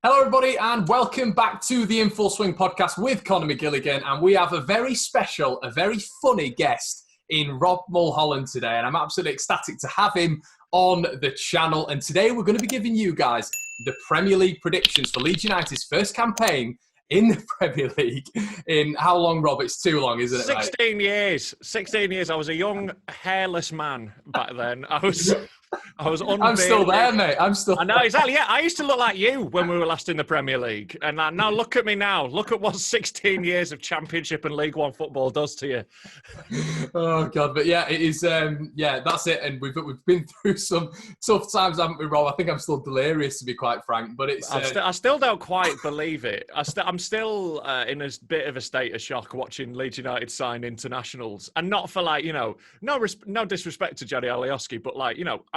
Hello, everybody, and welcome back to the In Full Swing podcast with Conor McGilligan. And we have a very special, a very funny guest in Rob Mulholland today. And I'm absolutely ecstatic to have him on the channel. And today we're going to be giving you guys the Premier League predictions for Leeds United's first campaign in the Premier League. In how long, Rob? It's too long, isn't it? 16 years. 16 years. I was a young, hairless man back then. I was I'm still there, mate. I know, exactly. Yeah, I used to look like you when we were last in the Premier League. And now look at me now. Look at what 16 years of Championship and League One football does to you. Oh, God. But yeah, it is, that's it. And we've been through some tough times, haven't we, Rob? I think I'm still delirious, to be quite frank. But it's... I still don't quite believe it. I'm still in a bit of a state of shock watching Leeds United sign internationals. And not for, no disrespect to Jerry Alioski, but,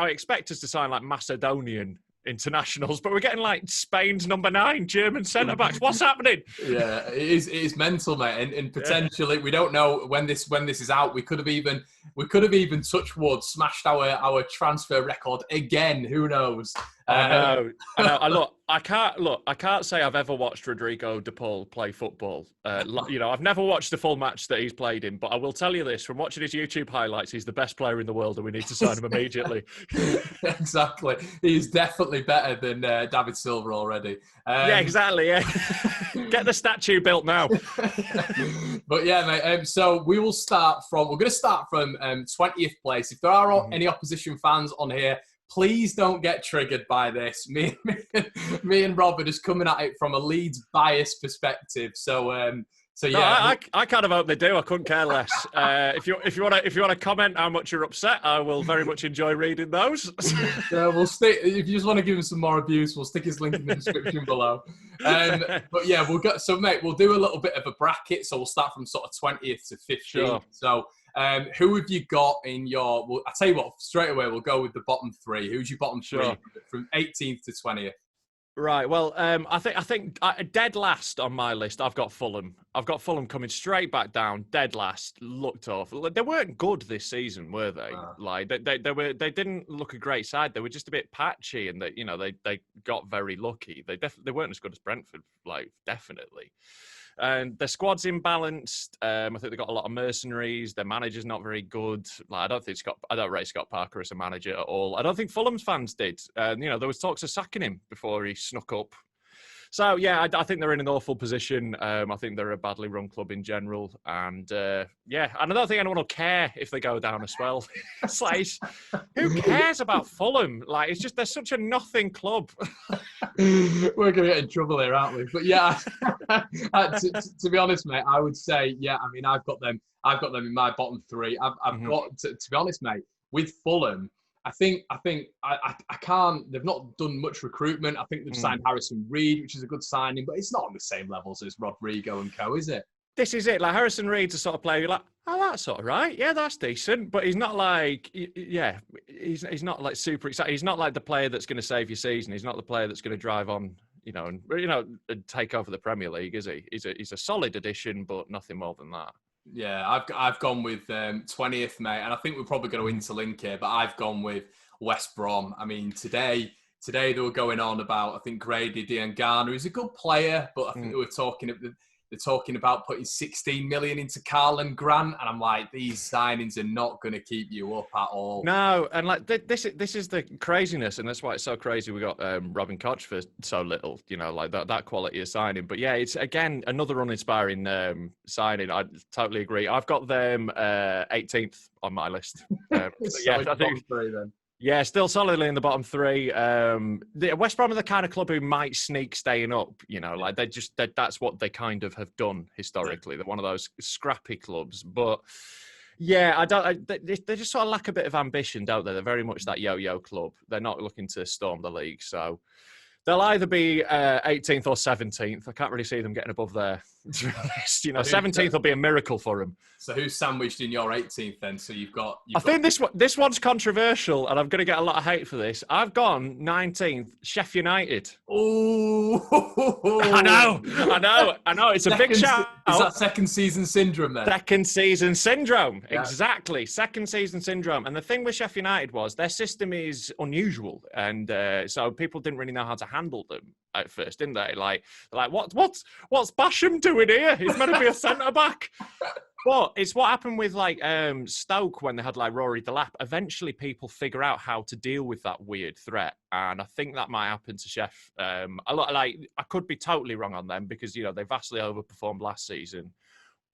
I expect us to sign, Macedonian internationals, but we're getting, Spain's number 9 German centre-backs. What's happening? Yeah, it is mental, mate. And potentially, we don't know when this is out. We could have even touch wood, smashed our transfer record again. Who knows? I know. I can't say I've ever watched Rodrigo de Paul play football. I've never watched the full match that he's played in, but I will tell you this, from watching his YouTube highlights, he's the best player in the world and we need to sign him immediately. Exactly. He's definitely better than David Silva already. Yeah, exactly. Yeah. Get the statue built now. But yeah, mate. So we're going to start from 20th place. If there are any opposition fans on here, please don't get triggered by this. Me and Rob are just coming at it from a Leeds bias perspective. So yeah, I kind of hope they do. I couldn't care less. If you want to comment how much you're upset, I will very much enjoy reading those. We'll stick. If you just want to give him some more abuse, we'll stick his link in the description below. But yeah, mate. We'll do a little bit of a bracket. So we'll start from sort of 20th to 15th. Sure. So. Who have you got in your... Well, I'll tell you what, straight away, we'll go with the bottom 3. Who's your bottom 3 from 18th to 20th? Right, well, I think dead last on my list, I've got Fulham. I've got Fulham coming straight back down, dead last, looked awful. They weren't good this season, were they? They didn't look a great side. They were just a bit patchy, and they got very lucky. They weren't as good as Brentford, definitely. And their squad's imbalanced. I think they've got a lot of mercenaries. Their manager's not very good. I don't rate Scott Parker as a manager at all. I don't think Fulham's fans did. There was talks of sacking him before he snuck up. So, yeah, I think they're in an awful position. I think they're a badly run club in general. And, and I don't think anyone will care if they go down as well. It's who cares about Fulham? It's just, they're such a nothing club. We're going to get in trouble here, aren't we? But, yeah, to be honest, mate, I would say, I've got them in my bottom 3. I've got, to be honest, mate, with Fulham, I think I can't. They've not done much recruitment. I think they've signed Harrison Reed, which is a good signing, but it's not on the same levels as Rodrigo and co, is it? This is it. Harrison Reed's a sort of player you're like, oh, that's all right. Yeah, that's decent. But he's not he's not super exciting. He's not like the player that's going to save your season. He's not the player that's going to drive on, and take over the Premier League, is he? He's a solid addition, but nothing more than that. Yeah, I've gone with 20th, mate, and I think we're probably going to interlink here, but I've gone with West Brom. I mean, today they were going on about, I think, Grady Diangana, who's a good player, but I think they were talking about putting 16 million into Carlin Grant, and I'm like, these signings are not going to keep you up at all. No, and this is the craziness, and that's why it's so crazy we got Robin Koch for so little, that quality of signing. But yeah, it's again another uninspiring signing. I totally agree. I've got them 18th on my list. I think. Then. Yeah, still solidly in the bottom 3. The West Brom are the kind of club who might sneak staying up. That's what they kind of have done historically. They're one of those scrappy clubs, but yeah, they just sort of lack a bit of ambition, don't they? They're very much that yo-yo club. They're not looking to storm the league, so they'll either be 18th or 17th. I can't really see them getting above there, to be honest. 17th will be a miracle for them. So who's sandwiched in your 18th then? So you've got... I think this one's controversial, and I'm going to get a lot of hate for this. I've gone 19th, Sheffield United. Oh, I know. It's a big shout. Is that second season syndrome then? Second season syndrome, yeah. Exactly. Second season syndrome. And the thing with Sheffield United was their system is unusual, and so people didn't really know how to handle them at first, didn't they? Like what's Basham doing here? He's meant to be a centre back. But it's what happened with like Stoke when they had like Rory Delap. Eventually, people figure out how to deal with that weird threat, and I think that might happen to Sheff. I could be totally wrong on them because they vastly overperformed last season.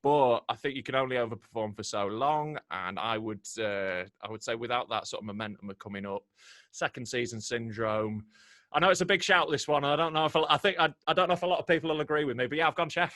But I think you can only overperform for so long, and I would say without that sort of momentum of coming up, second season syndrome. I know it's a big shout, this one. I don't know if a lot of people will agree with me, but yeah, I've gone Sheff.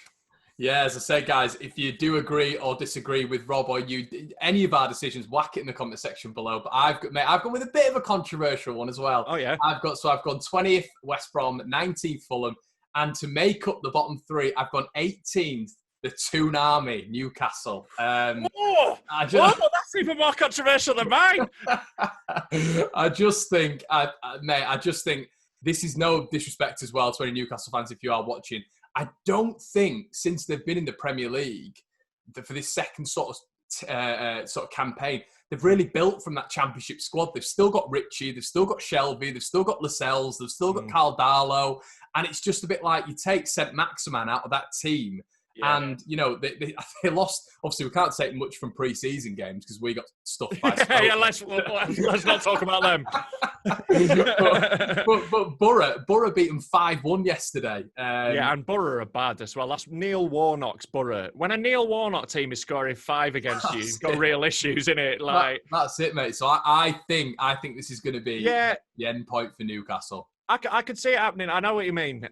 Yeah, as I say, guys, if you do agree or disagree with Rob or you, any of our decisions, whack it in the comment section below. But I've gone with a bit of a controversial one as well. Oh yeah, I've gone 20th West Brom, 19th Fulham, and to make up the bottom three, I've gone 18th. The Toon Army, Newcastle. That's even more controversial than mine. I just think this is no disrespect as well to any Newcastle fans if you are watching. I don't think since they've been in the Premier League for this second sort of campaign, they've really built from that Championship squad. They've still got Richie, they've still got Shelby, they've still got Lascelles, they've still got Carl Darlow, and it's just a bit like you take Saint-Maximin out of that team. Yeah. And, they lost. Obviously, we can't take much from pre-season games because we got stuffed by Stoke. Yeah, let's not talk about them. but Borough beat them 5-1 yesterday. And Borough are bad as well. That's Neil Warnock's Borough. When a Neil Warnock team is scoring 5 against you, you've got real issues, innit? That's it, mate. So I think this is going to be the end point for Newcastle. I could see it happening. I know what you mean.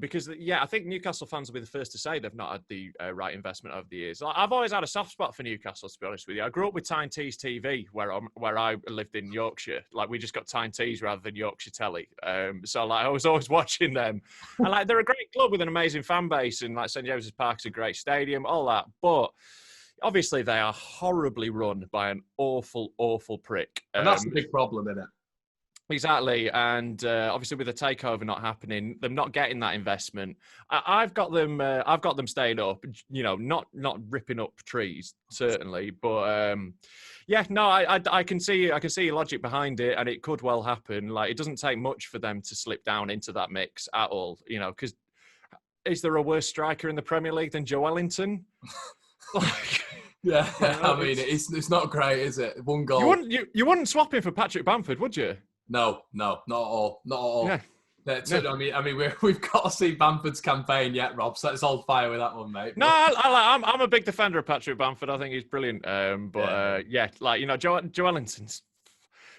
Because, I think Newcastle fans will be the first to say they've not had the right investment over the years. I've always had a soft spot for Newcastle, to be honest with you. I grew up with Tyne Tees TV, where I lived in Yorkshire. Like, we just got Tyne Tees rather than Yorkshire Telly. So, I was always watching them. And, they're a great club with an amazing fan base. And, St James's Park's a great stadium, all that. But obviously, they are horribly run by an awful, awful prick. And that's the big problem, isn't it? Exactly, and obviously with the takeover not happening, them not getting that investment, I've got them staying up. Not ripping up trees certainly, but I can see your logic behind it, and it could well happen. Like, it doesn't take much for them to slip down into that mix at all. Because is there a worse striker in the Premier League than Joe Wellington? Yeah, I mean it's not great, is it? One goal. You wouldn't swap him for Patrick Bamford, would you? No, not at all. Yeah. I mean, we've got to see Bamford's campaign yet, Rob. So let's hold fire with that one, mate. No, I'm a big defender of Patrick Bamford. I think he's brilliant. Joe Wellington's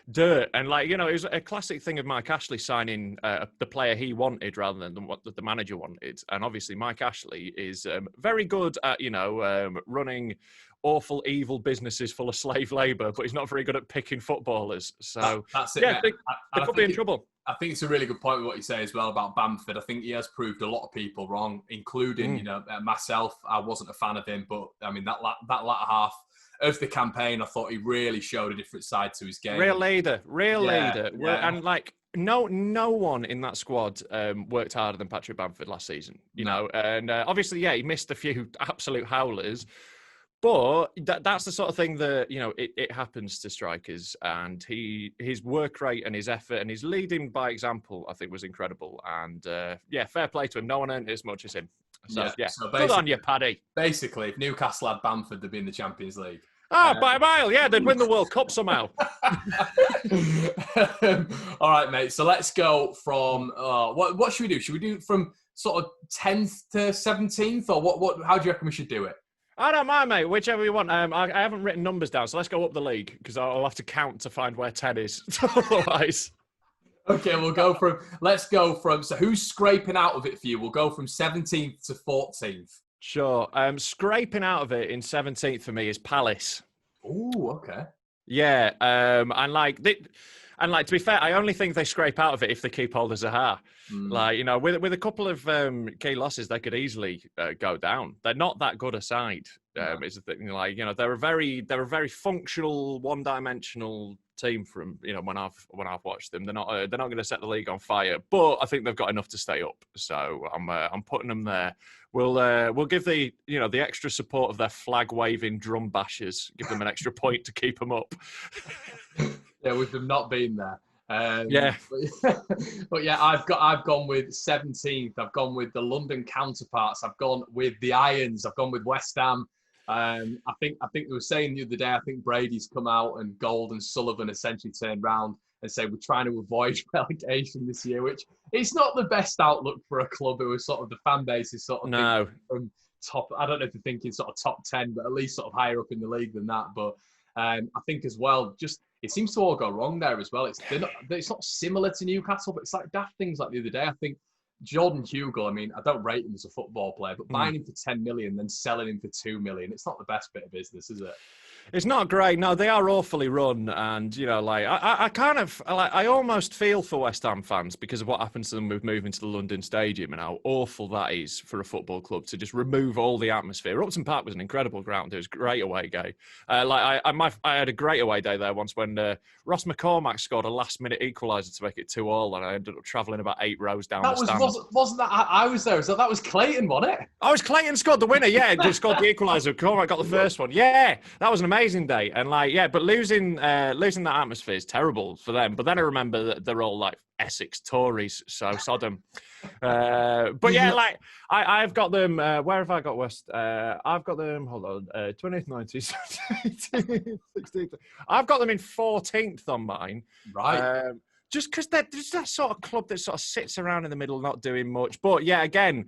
dirt, and it was a classic thing of Mike Ashley signing the player he wanted rather than what the manager wanted. And obviously, Mike Ashley is very good at running awful, evil businesses full of slave labour, but he's not very good at picking footballers. So that's it. Yeah, they could be in trouble. I think it's a really good point with what you say as well about Bamford. I think he has proved a lot of people wrong, including myself. I wasn't a fan of him, but I mean that latter half of the campaign, I thought he really showed a different side to his game. Real leader. Yeah. And no one in that squad worked harder than Patrick Bamford last season. And obviously, he missed a few absolute howlers. But that's the sort of thing that, it happens to strikers, and his work rate and his effort and his leading by example, I think, was incredible. And fair play to him. No one earned it as much as him. So good on you, Paddy. Basically, if Newcastle had Bamford, they'd be in the Champions League. By a mile, yeah, they'd win the World Cup somehow. All right, mate. So let's go from what should we do? Should we do from sort of 10th to 17th, or what? How do you reckon we should do it? I don't mind, mate. Whichever you want. I haven't written numbers down, so let's go up the league because I'll have to count to find where 10 is. Otherwise. Okay, let's go from. So who's scraping out of it for you? We'll go from 17th to 14th. Sure. Scraping out of it in 17th for me is Palace. Oh, okay. Yeah. And to be fair, I only think they scrape out of it if they keep hold of Zaha. With a couple of key losses, they could easily go down. They're not that good a side. Is the thing. They're a very functional, one-dimensional team from when I've watched them. They're not going to set the league on fire, but I think they've got enough to stay up. So I'm putting them there. We'll give the extra support of their flag waving drum bashers. Give them an extra point to keep them up. Yeah, with them not being there. Yeah. But yeah, I've gone with 17th. I've gone with the London counterparts. I've gone with the Irons. I've gone with West Ham. I think they were saying the other day, I think Brady's come out and Gold and Sullivan essentially turned round and say we're trying to avoid relegation this year, which it's not the best outlook for a club who is sort of the fan base is sort of from top. I don't know if they're thinking sort of top 10, but at least sort of higher up in the league than that. But I think as well, just it seems to all go wrong there as well. It's not similar to Newcastle, but it's like daft things like the other day. I think Jordan Hugo, I mean, I don't rate him as a football player, but buying him for 10 million, then selling him for 2 million, it's not the best bit of business, is it? It's not great. No, they are awfully run, and you know, like I almost feel for West Ham fans because of what happens to them with moving to the London Stadium and how awful that is for a football club to just remove all the atmosphere. Upton Park was an incredible ground. It was a great away day. I had a great away day there once when Ross McCormack scored a last-minute equaliser to make it 2-2, and I ended up travelling about 8 rows down the stands. Wasn't that I was there? So that was Clayton, wasn't it? Oh, it was Clayton scored the winner. Yeah, he scored the equaliser. McCormack got the first one. Yeah, that was an amazing day, and but losing that atmosphere is terrible for them. But then I remember that they're all like Essex Tories, so Sodom. But yeah, like I've got them. Where have I got West? I've got them. Hold on, 20th, 19th, 16th. I've got them in 14th on mine. Right. Just because they're just that sort of club that sort of sits around in the middle, not doing much. But yeah, again,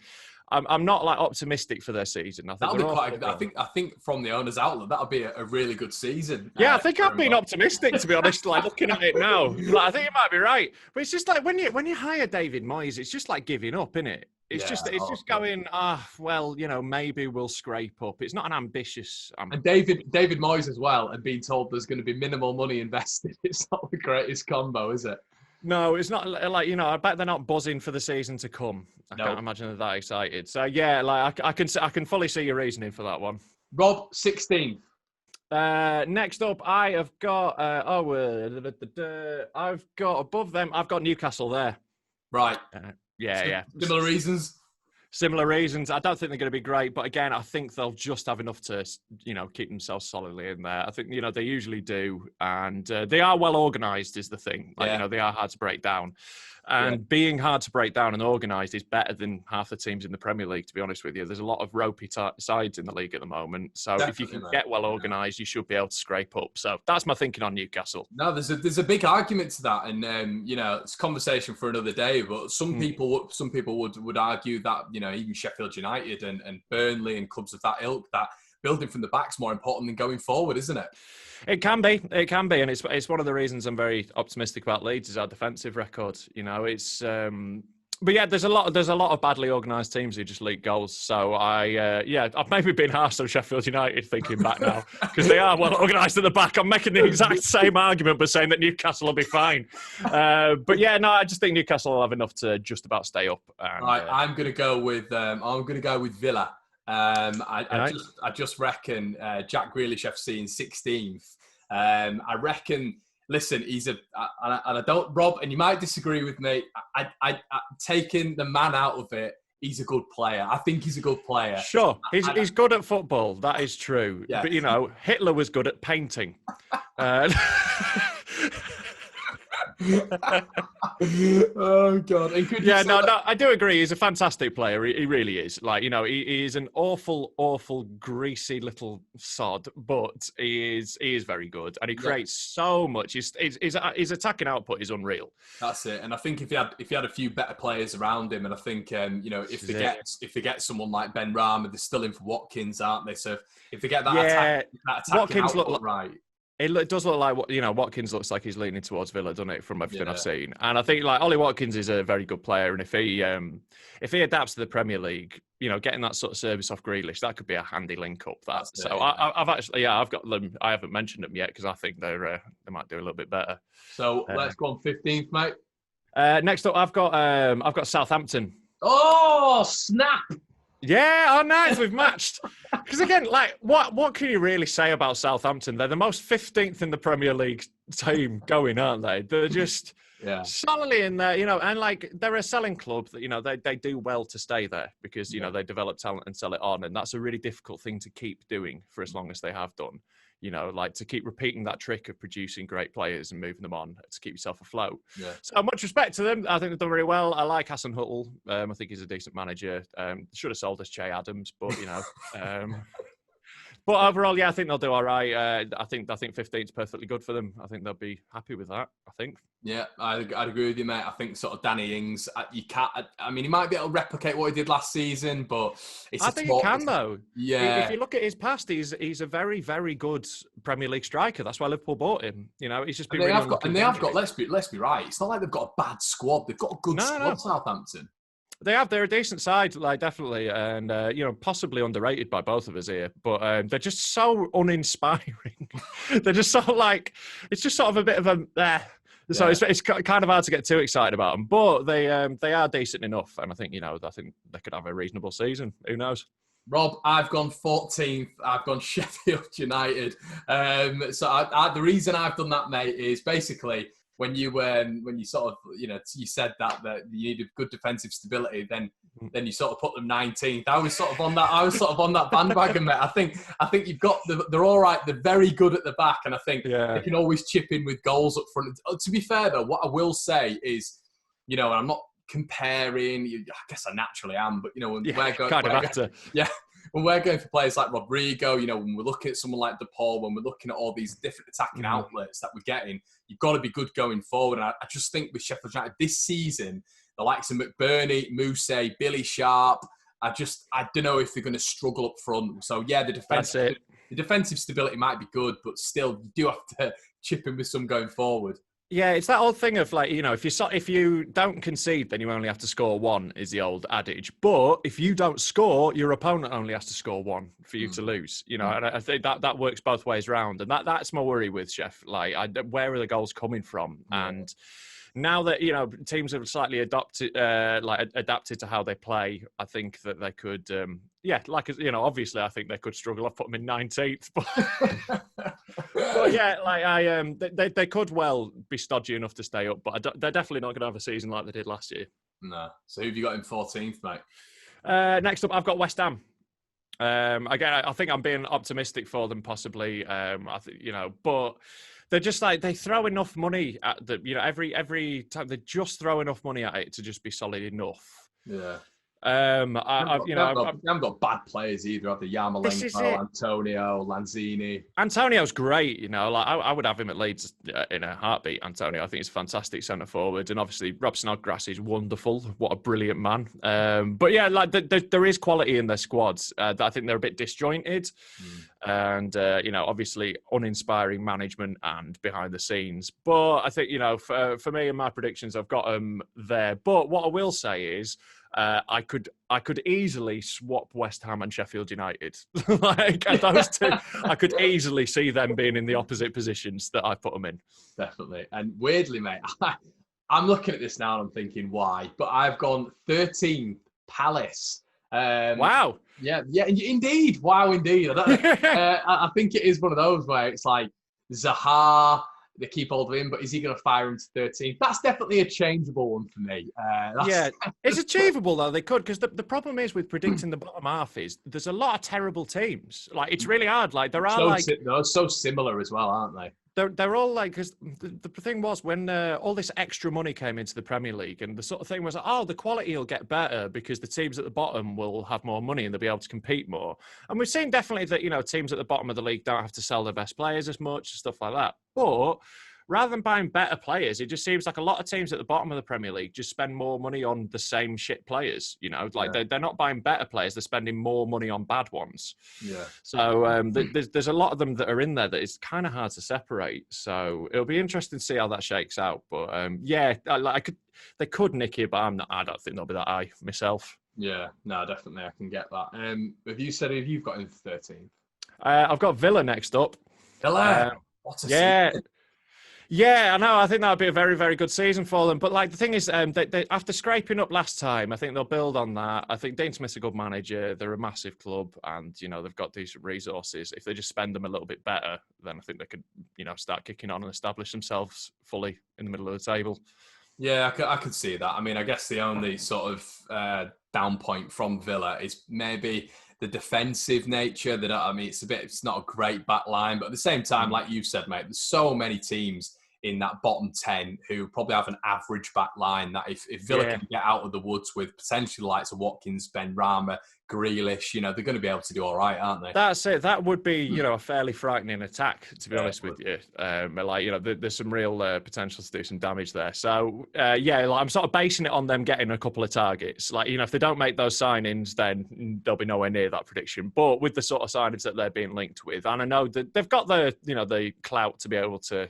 I'm not like optimistic for their season. I think that'll be quite. I think from the owner's outlook, that'll be a really good season. Yeah, I think I've been optimistic, to be honest. Like looking at it now, I think you might be right. But it's just like when you hire David Moyes, it's just like giving up, isn't it? It's just going. Well, you know, maybe we'll scrape up. It's not an ambitious. And David Moyes as well, and being told there's going to be minimal money invested. It's not the greatest combo, is it? No, it's not like, you know, I bet they're not buzzing for the season to come. I can't imagine they're that excited. So, yeah, like I can fully see your reasoning for that one. Rob, 16th. Next up, I have got, I've got above them, I've got Newcastle there. Right. Yeah. Similar reasons? Similar reasons. I don't think they're going to be great, but again, I think they'll just have enough to, you know, keep themselves solidly in there. I think, you know, they usually do, and they are well organised is the thing. Like, you know, they are hard to break down. And being hard to break down and organised is better than half the teams in the Premier League, to be honest with you. There's a lot of ropey sides in the league at the moment. So if you can get well organised, you should be able to scrape up. So that's my thinking on Newcastle. No, there's a big argument to that. And, you know, it's a conversation for another day. But some people would argue that, you know, even Sheffield United and Burnley and clubs of that ilk, that building from the back's more important than going forward, isn't it? It can be, and it's one of the reasons I'm very optimistic about Leeds is our defensive record. You know, it's but yeah, there's a lot of badly organised teams who just leak goals. So I've maybe been harsh on Sheffield United thinking back now because they are well organised at the back. I'm making the exact same argument, but saying that Newcastle will be fine. But yeah, no, I just think Newcastle will have enough to just about stay up. And, I'm going to go with Villa. I just reckon Jack Grealish FC in 16th. I reckon. Listen, and I don't, Rob, and you might disagree with me. I taking the man out of it. He's a good player. I think he's a good player. Sure, he's good at football. That is true. Yeah. But you know, Hitler was good at painting. Oh God! I do agree. He's a fantastic player. He really is. Like, you know, he is an awful, greasy little sod, but he is very good, and he creates so much. His attacking output is unreal. That's it. And I think if he had a few better players around him, and I think you know, if they get someone like Ben Rama, they're still in for Watkins, aren't they? So if they get that attacking Watkins output right. It does look like, you know, Watkins looks like he's leaning towards Villa, doesn't it, from everything I've seen? And I think, like, Ollie Watkins is a very good player. And if he adapts to the Premier League, you know, getting that sort of service off Grealish, that could be a handy link-up. I've got them. I haven't mentioned them yet because I think they might do a little bit better. So let's go on 15th, mate. Next up, I've got Southampton. Oh, snap! Yeah, nice. We've matched. Because again, like, what can you really say about Southampton? They're the most 15th in the Premier League team going, aren't they? They're just solidly in there, you know, and like they're a selling club that, you know, they do well to stay there because, you know, they develop talent and sell it on. And that's a really difficult thing to keep doing for as long as they have done. you know, like to keep repeating that trick of producing great players and moving them on to keep yourself afloat. Yeah. So much respect to them. I think they've done very well. I like Hassan Huttle. I think he's a decent manager. Should have sold us Che Adams, but you know. But overall, yeah, I think they'll do all right. I think 15th is perfectly good for them. I think they'll be happy with that. I think. Yeah, I'd agree with you, mate. I think sort of Danny Ings, you can't. I mean, he might be able to replicate what he did last season, but I think he can though. Yeah. If you look at his past, he's a very, very good Premier League striker. That's why Liverpool bought him. You know, he's just been. They have got. Let's be right. It's not like they've got a bad squad. They've got a good squad. Southampton. They're a decent side, like definitely, and you know, possibly underrated by both of us here. But they're just so uninspiring. They're just so like, it's just sort of a bit of a. So it's kind of hard to get too excited about them. But they are decent enough, and I think they could have a reasonable season. Who knows? Rob, I've gone 14th. I've gone Sheffield United. So the reason I've done that, mate, is basically. When you sort of, you know, you said that you needed good defensive stability, then you sort of put them 19th. I was sort of on that bandwagon, mate. I think you've got they're all right. They're very good at the back, and I think they can always chip in with goals up front. To be fair, though, what I will say is, you know, and I'm not comparing. I guess I naturally am, but you know, when we're going for players like Rodrigo, you know, when we're looking at someone like DePaul, when we're looking at all these different attacking outlets that we're getting, you've got to be good going forward. And I just think with Sheffield United this season, the likes of McBurney, Mousse, Billy Sharp, I don't know if they're going to struggle up front. So yeah, the defensive stability might be good, but still you do have to chip in with some going forward. Yeah, it's that old thing of like, you know, if you don't concede, then you only have to score one, is the old adage. But if you don't score, your opponent only has to score one for you to lose. You know, and I think that works both ways round. And that's my worry with Sheff. Like, where are the goals coming from? And now that, you know, teams have slightly adapted to how they play, I think that they could, you know, obviously I think they could struggle. I've put them in 19th, but yeah, like they could well be stodgy enough to stay up, but they're definitely not going to have a season like they did last year. No. So who have you got in 14th, mate? Next up, I've got West Ham. Again, I think I'm being optimistic for them, possibly. I think, you know, but. They're just like, they throw enough money at the, you know, every time they just throw enough money at it to just be solid enough. Yeah. They haven't got bad players either, have they? Yarmolenko, Antonio, Lanzini. Antonio's great, you know. Like I would have him at Leeds in a heartbeat. Antonio, I think he's a fantastic centre forward, and obviously Rob Snodgrass is wonderful. What a brilliant man. But yeah, like there is quality in their squads. I think they're a bit disjointed, and you know, obviously uninspiring management and behind the scenes. But I think, you know, for me and my predictions, I've got them there. But what I will say is. I could easily swap West Ham and Sheffield United. Like those two, I could easily see them being in the opposite positions that I put them in. Definitely. And weirdly, mate, I'm looking at this now and I'm thinking why, but I've gone 13th, Palace. Wow. Yeah, indeed. Wow, indeed. I think it is one of those where it's like Zaha. They keep hold of him, but is he going to fire him to 13th? That's definitely a changeable one for me. Yeah, it's achievable though. They could, because the problem is with predicting the bottom half is there's a lot of terrible teams. Like it's really hard. Like there are they're so similar as well, aren't they? They're all like, because the thing was when all this extra money came into the Premier League, and the sort of thing was, oh, the quality will get better because the teams at the bottom will have more money and they'll be able to compete more. And we've seen definitely that, you know, teams at the bottom of the league don't have to sell their best players as much, stuff like that. But rather than buying better players, it just seems like a lot of teams at the bottom of the Premier League just spend more money on the same shit players. You know, like they're not buying better players; they're spending more money on bad ones. Yeah. So there's a lot of them that are in there that it's kind of hard to separate. So it'll be interesting to see how that shakes out. But they could nick it, but I don't think they'll be that high myself. Yeah, no, definitely, I can get that. Have you said who you've got in 13th? I've got Villa next up. Villa, what a season. Yeah, I know. I think that would be a very, very good season for them. But like the thing is, they after scraping up last time, I think they'll build on that. I think Dean Smith's a good manager. They're a massive club, and you know they've got decent resources. If they just spend them a little bit better, then I think they could, you know, start kicking on and establish themselves fully in the middle of the table. Yeah, I could see that. I mean, I guess the only sort of down point from Villa is maybe the defensive nature. It's not a great back line, but at the same time, like you said, mate, there's so many teams in that bottom 10 who probably have an average back line that if Villa can get out of the woods with potentially the likes of Watkins, Ben Rama, Grealish, they're going to be able to do all right, aren't they? That's it. That would be, a fairly frightening attack, to be honest with you. There's some real potential to do some damage there. So, I'm sort of basing it on them getting a couple of targets. If they don't make those signings, then they'll be nowhere near that prediction. But with the sort of signings that they're being linked with, and I know that they've got the clout to be able to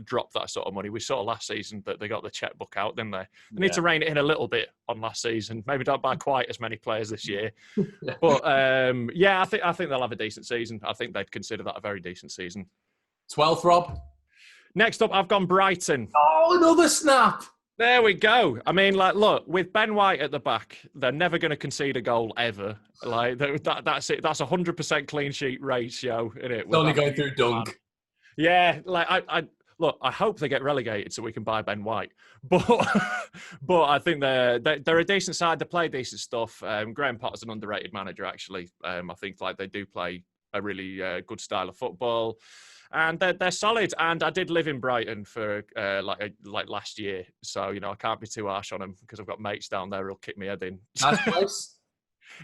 drop that sort of money. We saw last season that they got the checkbook out, didn't they? They need to rein it in a little bit on last season. Maybe don't buy quite as many players this year. But I think they'll have a decent season. I think they'd consider that a very decent season. 12th, Rob. Next up, I've gone Brighton. Oh, another snap. There we go. I mean, look, with Ben White at the back, they're never going to concede a goal ever. That's it. That's 100% clean sheet ratio, isn't it? It's only going through Dunk. Yeah, Look, I hope they get relegated so we can buy Ben White. But I think they're a decent side. They play decent stuff. Graham Potter's an underrated manager, actually. I think they do play a really good style of football, and they're solid. And I did live in Brighton for like last year, so I can't be too harsh on them because I've got mates down there who'll kick me head in. Nice place.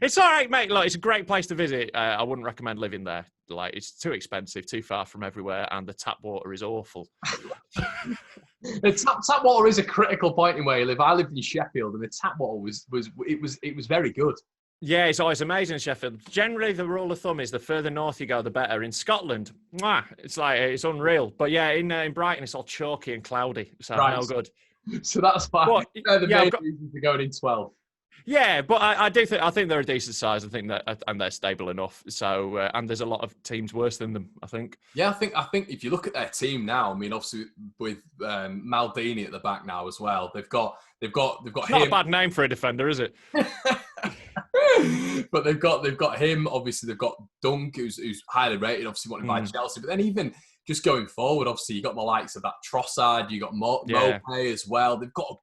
It's all right, mate. Look, it's a great place to visit. I wouldn't recommend living there. It's too expensive, too far from everywhere, and the tap water is awful. The tap water is a critical point in where you live. I lived in Sheffield, and the tap water was very good. Yeah, it's always amazing in Sheffield. Generally, the rule of thumb is the further north you go, the better. In Scotland, it's unreal. But yeah, in Brighton, it's all chalky and cloudy, so no good. So that's why they're the main reasons for going in 12. Yeah, but I think they're a decent size. I think that, and they're stable enough. So, and there's a lot of teams worse than them, I think. Yeah, I think if you look at their team now, I mean, obviously with Maldini at the back now as well, they've got it's him. Not a bad name for a defender, is it? But they've got him. Obviously, they've got Dunk, who's highly rated. Obviously, wanted by Chelsea, but then even just going forward, obviously you got the likes of that Trossard, you got Mopé as well. They've got a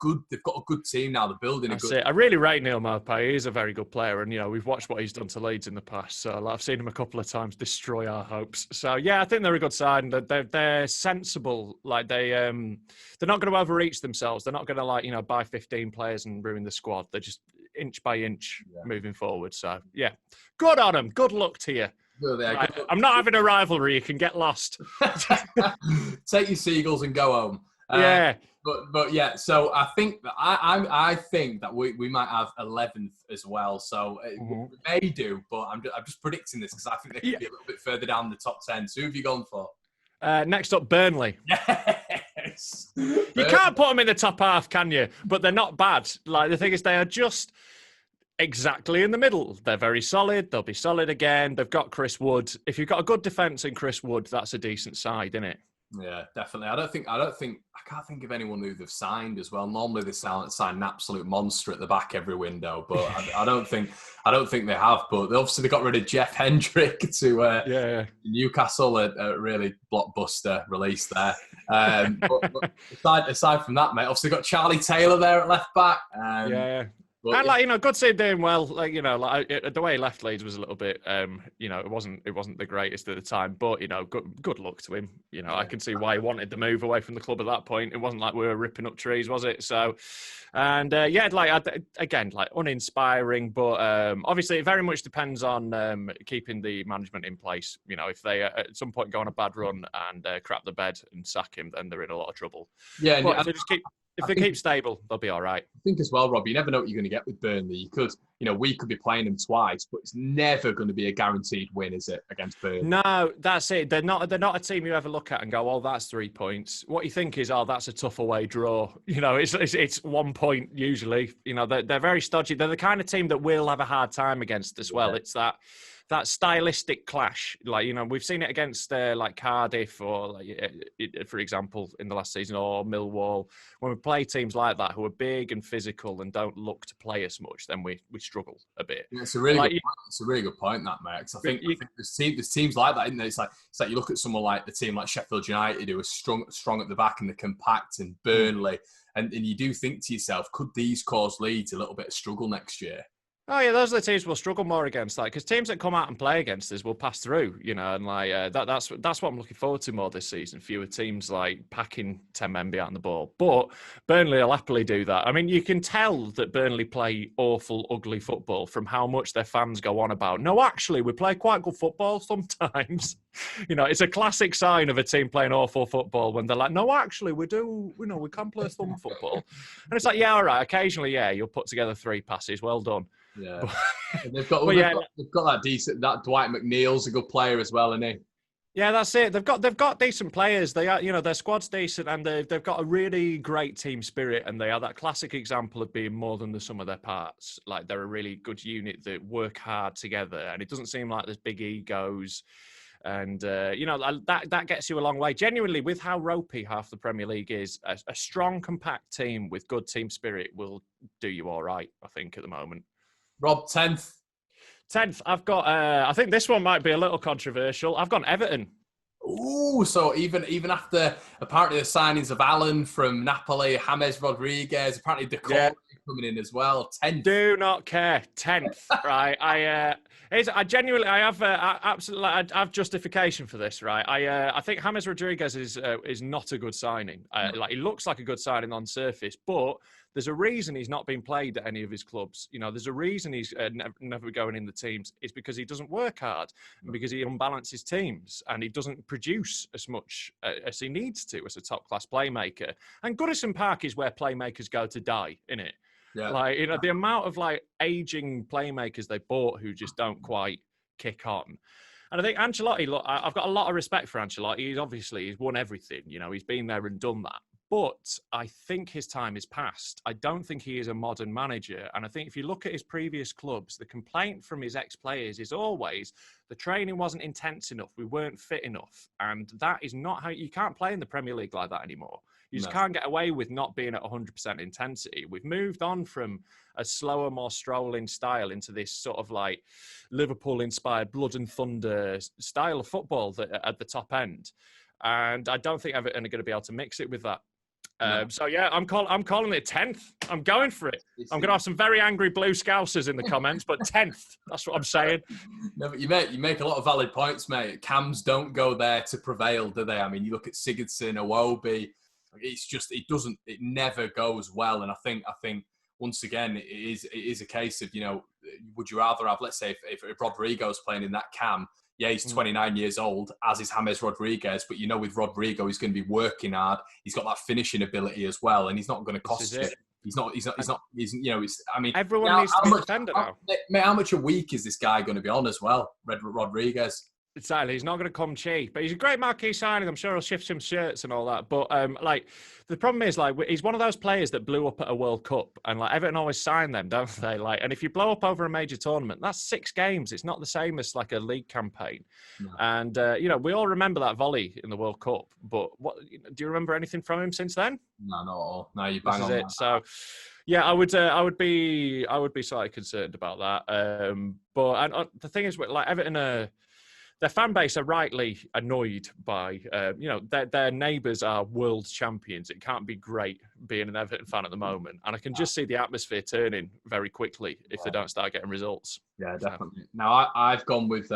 good team now. They're building a good. I really rate Neil Mopé. He's a very good player, and we've watched what he's done to Leeds in the past. So I've seen him a couple of times destroy our hopes. So yeah, I think they're a good side, and they're sensible. They're not going to overreach themselves. They're not going to buy 15 players and ruin the squad. They're just inch by inch moving forward. So yeah, good on them. Good luck to you. I'm not having a rivalry. You can get lost. Take your seagulls and go home. But yeah. So I think that I think that we might have 11th as well. So we may do, but I'm just predicting this because I think they could be a little bit further down the top 10. So who have you gone for? Next up, Burnley. Yes. You can't put them in the top half, can you? But they're not bad. The thing is, they are just exactly in the middle. They're very solid. They'll be solid again. They've got Chris Wood. If you've got a good defence in Chris Wood, that's a decent side, isn't it? Yeah, definitely. I can't think of anyone who they've signed as well. Normally they sign an absolute monster at the back every window, but I don't think they have. But they got rid of Jeff Hendrick to Newcastle, a really blockbuster release there. But aside from that, mate, obviously got Charlie Taylor there at left back. But, and good to see him doing well. The way he left Leeds was a little bit, it wasn't the greatest at the time. But good luck to him. I can see why he wanted to move away from the club at that point. It wasn't like we were ripping up trees, was it? So, and uninspiring. But obviously, it very much depends on keeping the management in place. If they at some point go on a bad run and crap the bed and sack him, then they're in a lot of trouble. Yeah, if they keep stable, they'll be all right. I think as well, Rob, you never know what you're going to get with Burnley. We could be playing them twice, but it's never going to be a guaranteed win, is it, against Burnley? No, that's it. They're not a team you ever look at and go, "Oh, that's 3 points." What you think is, "Oh, that's a tough away draw." It's 1 point usually. They're very stodgy. They're the kind of team that will have a hard time against as well. It's that stylistic clash. We've seen it against Cardiff or for example in the last season, or Millwall. When we play teams like that who are big and physical and don't look to play as much, then we struggle a bit. Yeah, it's a really good point, that, mate. Because I think there's teams like that, isn't there? It's like you look at someone like the team like Sheffield United, who are strong at the back and they're compact, and Burnley, and you do think to yourself, could these cause Leeds a little bit of struggle next year? Oh yeah, those are the teams we'll struggle more against, like because teams that come out and play against us will pass through, and like that's what I'm looking forward to more this season. Fewer teams like packing 10 men behind the ball, but Burnley will happily do that. I mean, you can tell that Burnley play awful, ugly football from how much their fans go on about. No, actually, we play quite good football sometimes. It's a classic sign of a team playing awful football when they're like, no, actually, we do. We can play some football, and it's like, yeah, all right. Occasionally, yeah, you'll put together 3 passes. Well done. Yeah, they've got that decent. That Dwight McNeil's a good player as well, isn't he? Yeah, that's it. They've got decent players. They are, their squad's decent, and they've got a really great team spirit, and they are that classic example of being more than the sum of their parts. Like they're a really good unit that work hard together, and it doesn't seem like there's big egos. And that gets you a long way. Genuinely, with how ropey half the Premier League is, a strong, compact team with good team spirit will do you all right. I think at the moment. Rob, 10th. 10th, I've got, I think this one might be a little controversial. I've gone Everton. Ooh, so even after apparently the signings of Allen from Napoli, James Rodriguez, apparently Decore coming in as well. 10th. Do not care. 10th, right? I genuinely, I have justification for this, right? I think James Rodriguez is not a good signing. Like he looks like a good signing on surface, but there's a reason he's not been played at any of his clubs. There's a reason he's never going in the teams. It's because he doesn't work hard and because he unbalances teams and he doesn't produce as much as he needs to as a top-class playmaker. And Goodison Park is where playmakers go to die, innit? Yeah. Like, the amount of like aging playmakers they bought who just don't quite kick on. And I think Ancelotti, look, I've got a lot of respect for Ancelotti. He's won everything. He's been there and done that. But I think his time is past. I don't think he is a modern manager. And I think if you look at his previous clubs, the complaint from his ex-players is always the training wasn't intense enough. We weren't fit enough. And that is not how you can't play in the Premier League like that anymore. You just can't get away with not being at 100% intensity. We've moved on from a slower, more strolling style into this sort of like Liverpool-inspired blood and thunder style of football at the top end. And I don't think Everton are going to be able to mix it with that. So yeah, I'm calling it 10th. I'm going for it. I'm going to have some very angry blue scousers in the comments, but 10th. That's what I'm saying. No, but you make a lot of valid points, mate. Cams don't go there to prevail, do they? I mean, you look at Sigurdsson, Iwobi. It's just it never goes well. And I think once again it is a case of would you rather have, let's say if Rodrigo's playing in that cam. Yeah, he's 29 years old, as is James Rodriguez. But with Rodrigo, he's going to be working hard. He's got that finishing ability as well, and he's not going to cost you. He's not. I mean, everyone needs to be a defender now. Mate, how much a week is this guy going to be on as well, Rodriguez? Exactly. He's not going to come cheap, but he's a great marquee signing. I'm sure he'll shift some shirts and all that. But the problem is, he's one of those players that blew up at a World Cup, and Everton always sign them, don't they? And if you blow up over a major tournament, that's 6 games. It's not the same as like a league campaign. No. And we all remember that volley in the World Cup. But do you remember anything from him since then? No, not at all. No, you bang on it. So. Yeah, I would be slightly concerned about that. But the thing is, Everton their fan base are rightly annoyed by, their neighbours are world champions. It can't be great being an Everton fan at the moment. And I can just see the atmosphere turning very quickly if they don't start getting results. Yeah, definitely. Now, I've gone with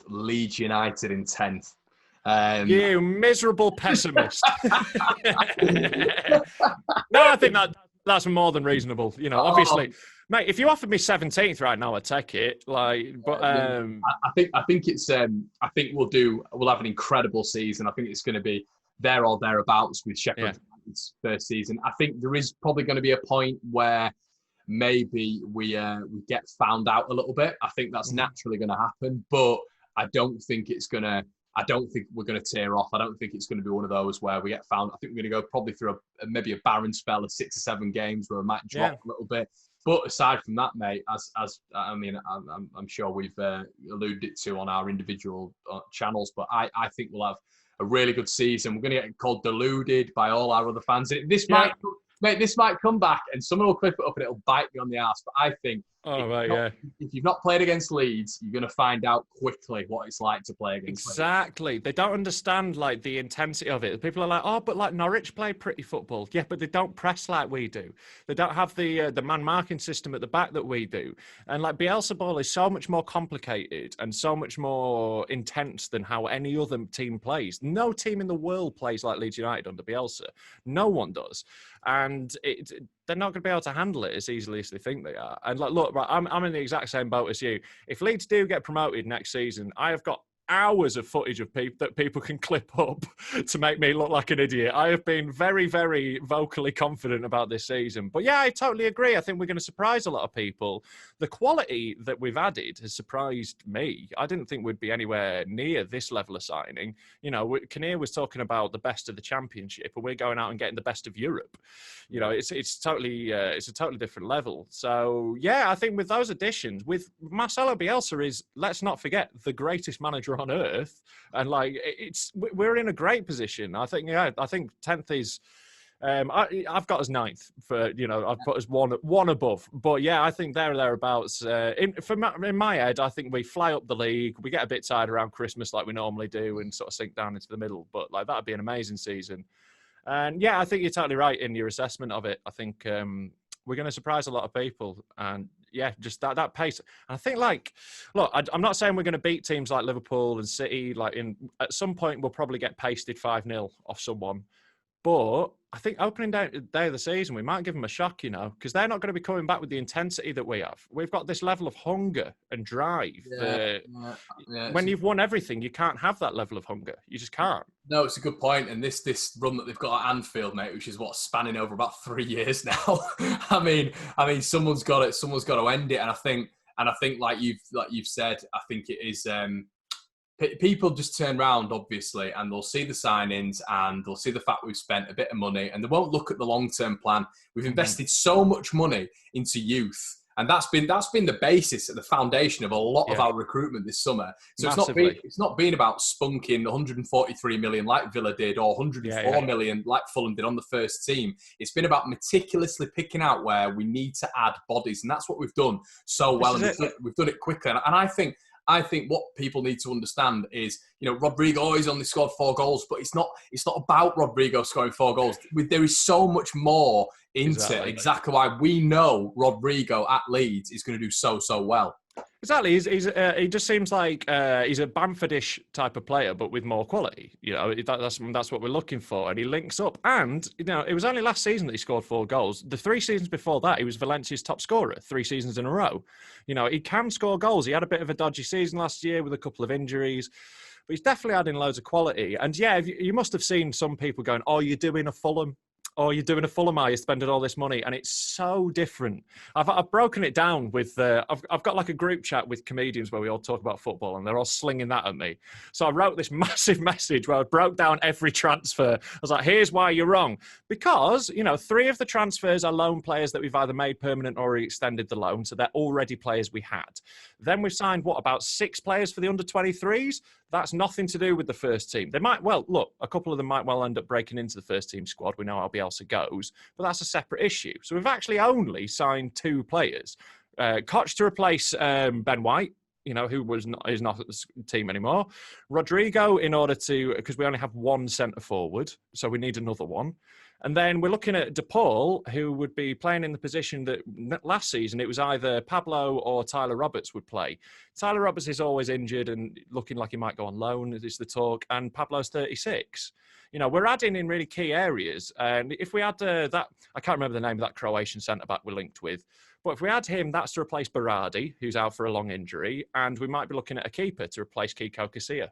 Leeds United in 10th. You miserable pessimist. No, I think that's more than reasonable. Obviously, mate, if you offered me 17th right now, I'd take it. I think we'll have an incredible season. I think it's going to be there or thereabouts with Sheffield United's first season. I think there is probably going to be a point where maybe we get found out a little bit. I think that's naturally going to happen, but I don't think we're going to tear off. I don't think it's going to be one of those where we get found. I think we're going to go probably through maybe a barren spell of 6 or 7 games where we might drop a little bit. But aside from that, mate, I'm sure we've alluded to on our individual channels, but I think we'll have a really good season. We're going to get called deluded by all our other fans. This might come back and someone will clip it up and it'll bite me on the arse. But I think Oh, right, yeah. If you've not played against Leeds, you're going to find out quickly what it's like to play against Exactly. Leeds. They don't understand, like, the intensity of it. People are like, oh, but, like, Norwich play pretty football. Yeah, but they don't press like we do. They don't have the man-marking system at the back that we do. And, like, Bielsa ball is so much more complicated and so much more intense than how any other team plays. No team in the world plays like Leeds United under Bielsa. No one does. And they're not going to be able to handle it as easily as they think they are. And, like, look, right, I'm in the exact same boat as you. If Leeds do get promoted next season, I have got hours of footage of people can clip up to make me look like an idiot. I have been very, very vocally confident about this season. But yeah, I totally agree. I think we're going to surprise a lot of people. The quality that we've added has surprised me. I didn't think we'd be anywhere near this level of signing. You know, Kinnear was talking about the best of the Championship, and we're going out and getting the best of Europe. You know, it's totally it's a totally different level. So yeah, I think with those additions, with Marcelo Bielsa is, let's not forget, the greatest manager on earth, and like we're in a great position. I think 10th is. I've got us 9th for, you know, I've put us one above, but yeah, I think there or thereabouts. In my head, I think we fly up the league. We get a bit tired around Christmas like we normally do, and sort of sink down into the middle. But like that'd be an amazing season. And yeah, I think you're totally right in your assessment of it. I think we're going to surprise a lot of people, and yeah, just that pace. And I think, like, look, I'm not saying we're going to beat teams like Liverpool and City. Like, at some point, we'll probably get pasted 5-0 off someone. But I think opening day of the season, we might give them a shock, you know, because they're not going to be coming back with the intensity that we have. We've got this level of hunger and drive. When you've won everything, you can't have that level of hunger. You just can't. No, it's a good point. And this run that they've got at Anfield, mate, which is spanning over about 3 years now. I mean, someone's got it. Someone's got to end it. And I think, like you've said, I think it is. People just turn around, obviously, and they'll see the signings and they'll see the fact we've spent a bit of money, and they won't look at the long-term plan. We've invested so much money into youth, and that's been the basis, the foundation of a lot of our recruitment this summer. So it's not been about spunking 143 million like Villa did, or 104 million like Fulham did on the first team. It's been about meticulously picking out where we need to add bodies, and that's what we've done so well, and we've done it quickly. And I think what people need to understand is, you know, Rodrigo has only scored 4 goals, but it's not about Rodrigo scoring 4 goals. There is so much more into exactly why we know Rodrigo at Leeds is going to do so well. Exactly. He just seems like he's a Bamfordish type of player, but with more quality. You know, that's what we're looking for. And he links up. And, you know, it was only last season that he scored 4 goals. The 3 seasons before that, he was Valencia's top scorer 3 seasons in a row. You know, he can score goals. He had a bit of a dodgy season last year with a couple of injuries, but he's definitely adding loads of quality. And yeah, you must have seen some people going, "Oh, you're doing a Fulham. Oh, you're doing a Fulham, you're spending all this money," and it's so different. I've broken it down with I've got like a group chat with comedians where we all talk about football, and they're all slinging that at me. So I wrote this massive message where I broke down every transfer. I was like, here's why you're wrong, because, you know, 3 of the transfers are loan players that we've either made permanent or extended the loan, so they're already players we had. Then we've signed about 6 players for the under-23s. That's nothing to do with the first team. They might, a couple of them might well end up breaking into the first team squad. We know how Bielsa goes, but that's a separate issue. So we've actually only signed 2 players. Koch to replace Ben White, you know, who is not the team anymore. Rodrigo because we only have 1 centre forward, so we need another one. And then we're looking at DePaul, who would be playing in the position that last season it was either Pablo or Tyler Roberts would play. Tyler Roberts is always injured and looking like he might go on loan, is the talk, and Pablo's 36. You know, we're adding in really key areas. And if we had that, I can't remember the name of that Croatian centre-back we're linked with, but if we add him, that's to replace Berardi, who's out for a long injury, and we might be looking at a keeper to replace Kiko Casilla.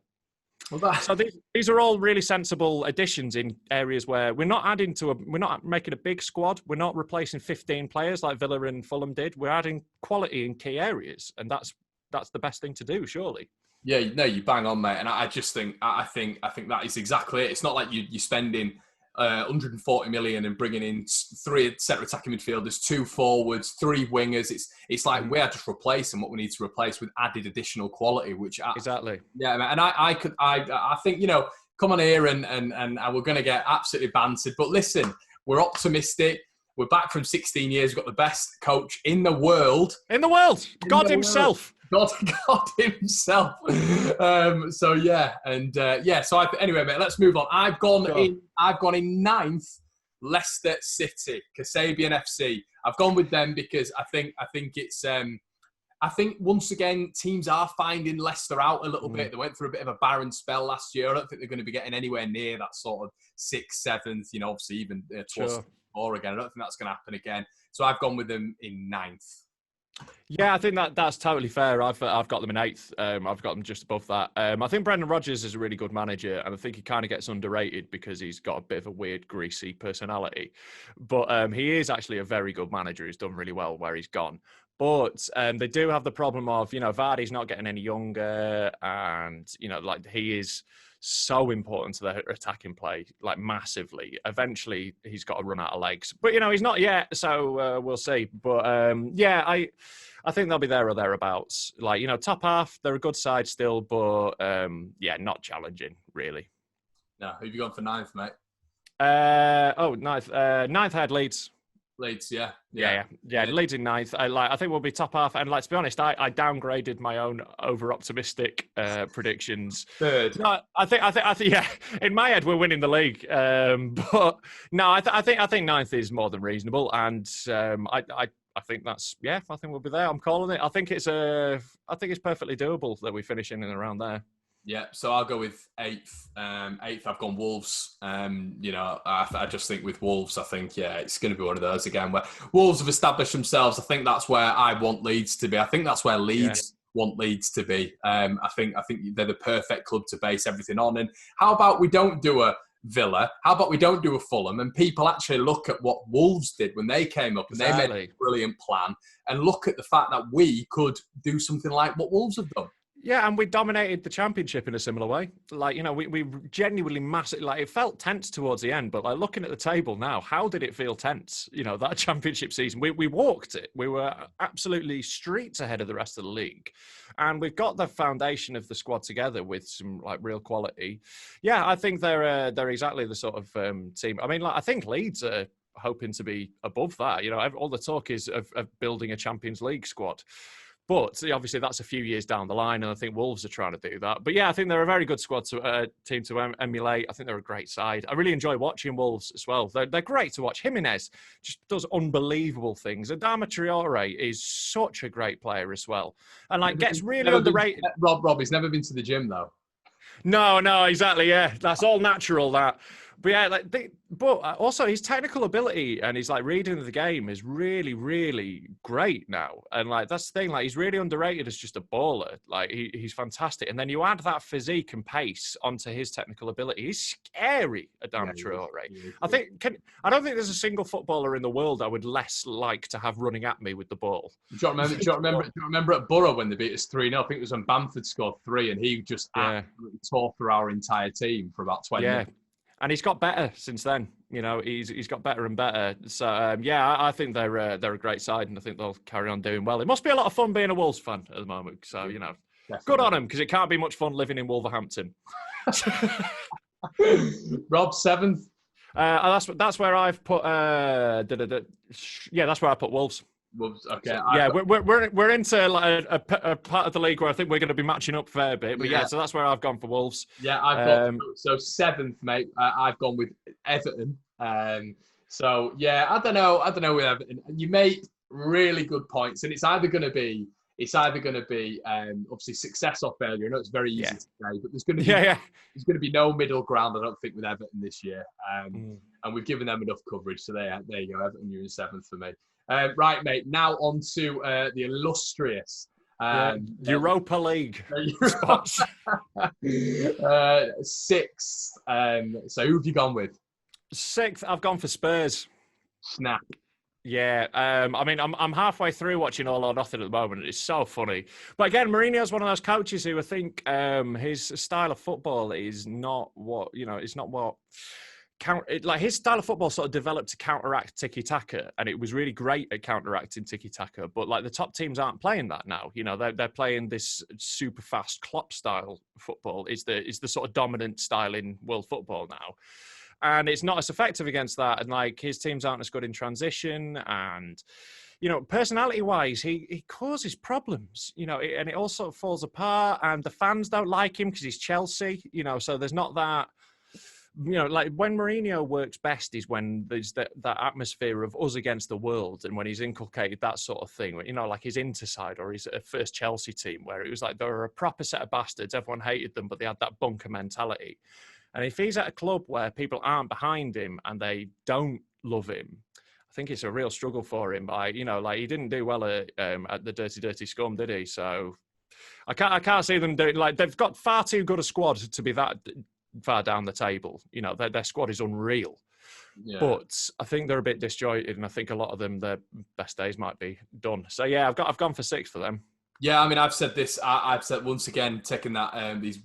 So these are all really sensible additions in areas where we're not making a big squad. We're not replacing 15 players like Villa and Fulham did. We're adding quality in key areas, and that's the best thing to do, surely. Yeah, no, you bang on, mate. And I just think that is exactly it. It's not like you're spending 140 million and bringing in 3 centre attacking midfielders, 2 forwards, 3 wingers. It's like we had to replace what we need to replace with added additional quality. Exactly. Yeah, and I think, you know, come on here and we're going to get absolutely bantered. But listen, we're optimistic. We're back from 16 years. We've got the best coach in the world. God himself. God himself. So yeah, and So anyway, mate, let's move on. I've gone in ninth. Leicester City, Kasabian FC. I've gone with them because I think it's. I think once again teams are finding Leicester out a little bit. They went through a bit of a barren spell last year. I don't think they're going to be getting anywhere near that sort of 6th, 7th. Obviously even towards 4 again. I don't think that's going to happen again. So I've gone with them in ninth. Yeah, I think that's totally fair. I've got them in 8th. I've got them just above that. I think Brendan Rodgers is a really good manager, and I think he kind of gets underrated because he's got a bit of a weird, greasy personality. But he is actually a very good manager. He's done really well where he's gone. But they do have the problem of, Vardy's not getting any younger, and he is so important to their attacking play, massively. Eventually, he's got to run out of legs. But, he's not yet, so we'll see. But, I think they'll be there or thereabouts. Top half, they're a good side still, but, not challenging, really. No, who have you gone for ninth, mate? Ninth. Ninth had Leeds. Leeds, yeah. Leeds in ninth. I think we'll be top half. And to be honest, I downgraded my own over-optimistic predictions. Third. No, I think, yeah. In my head, we're winning the league. But no, I think ninth is more than reasonable. And I think that's I think we'll be there. I'm calling it. I think it's perfectly doable that we finish in and around there. Yeah, so I'll go with 8th. 8th, I've gone Wolves. I just think with Wolves, I think, it's going to be one of those again where Wolves have established themselves. I think that's where I want Leeds to be. I think that's where Leeds want Leeds to be. I think they're the perfect club to base everything on. And how about we don't do a Villa? How about we don't do a Fulham? And people actually look at what Wolves did when they came up and they made a brilliant plan and look at the fact that we could do something like what Wolves have done. Yeah, and we dominated the championship in a similar way. We genuinely massively, it felt tense towards the end, but looking at the table now, how did it feel tense? That championship season, we walked it. We were absolutely streets ahead of the rest of the league. And we've got the foundation of the squad together with some real quality. Yeah, I think they're exactly the sort of team. I mean, I think Leeds are hoping to be above that. All the talk is of building a Champions League squad. But obviously that's a few years down the line, and I think Wolves are trying to do that. But yeah, I think they're a very good squad team to emulate. I think they're a great side. I really enjoy watching Wolves as well. They're great to watch. Jimenez just does unbelievable things. Adama Traore is such a great player as well, and gets really underrated. Rob, he's never been to the gym though. No, exactly. Yeah, that's all natural. That. But yeah, but also his technical ability and his reading of the game is really, really great now. And that's the thing, he's really underrated as just a baller. He's fantastic. And then you add that physique and pace onto his technical ability. He's scary, Adama Traore. I don't think there's a single footballer in the world I would less like to have running at me with the ball. Do you remember at Borough when they beat us 3-0? I think it was when Bamford scored 3 and he just absolutely tore through our entire team for about 20 minutes. And he's got better since then. He's got better and better. So, I think they're a great side, and I think they'll carry on doing well. It must be a lot of fun being a Wolves fan at the moment. So, Definitely. Good on them, because it can't be much fun living in Wolverhampton. Rob, 7th? That's where I've put... that's where I put Wolves. Wolves, okay. We're into a part of the league where I think we're going to be matching up a fair bit. But so that's where I've gone for Wolves. Yeah, I've got so 7th, mate. I've gone with Everton. I don't know with Everton. You make really good points, and it's either going to be obviously success or failure. I know it's very easy to say, but there's going to be no middle ground. I don't think with Everton this year, and we've given them enough coverage. So there you go. Everton, you're in 7th for me. Right, mate. Now on to the illustrious Europa League spots. 6th. So who have you gone with? 6th, I've gone for Spurs. Snap. Yeah, I'm halfway through watching All or Nothing at the moment. It's so funny. But again, Mourinho's one of those coaches who I think his style of football is not what, it's not what... his style of football sort of developed to counteract tiki-taka, and it was really great at counteracting tiki-taka. But the top teams aren't playing that now. They're playing this super fast Klopp style football. Is the sort of dominant style in world football now. and it's not as effective against that. And like his teams aren't as good in transition, and personality-wise, he causes problems. And it all sort of falls apart. And the fans don't like him because he's Chelsea. So there's not that. Like when Mourinho works best is when there's that atmosphere of us against the world, and when he's inculcated that sort of thing, like his Interside or his first Chelsea team, where it was like they were a proper set of bastards, everyone hated them, but they had that bunker mentality. And if he's at a club where people aren't behind him and they don't love him, I think it's a real struggle for him. Like he didn't do well at the Dirty Scum, did he? So I can't see them doing, like, they've got far too good a squad to be that far down the table. Their squad is unreal. Yeah. But I think they're a bit disjointed, and I think a lot of them, their best days might be done. So yeah, I've gone for 6 for them. Yeah, I mean, I've said this. I've said once again, taking that these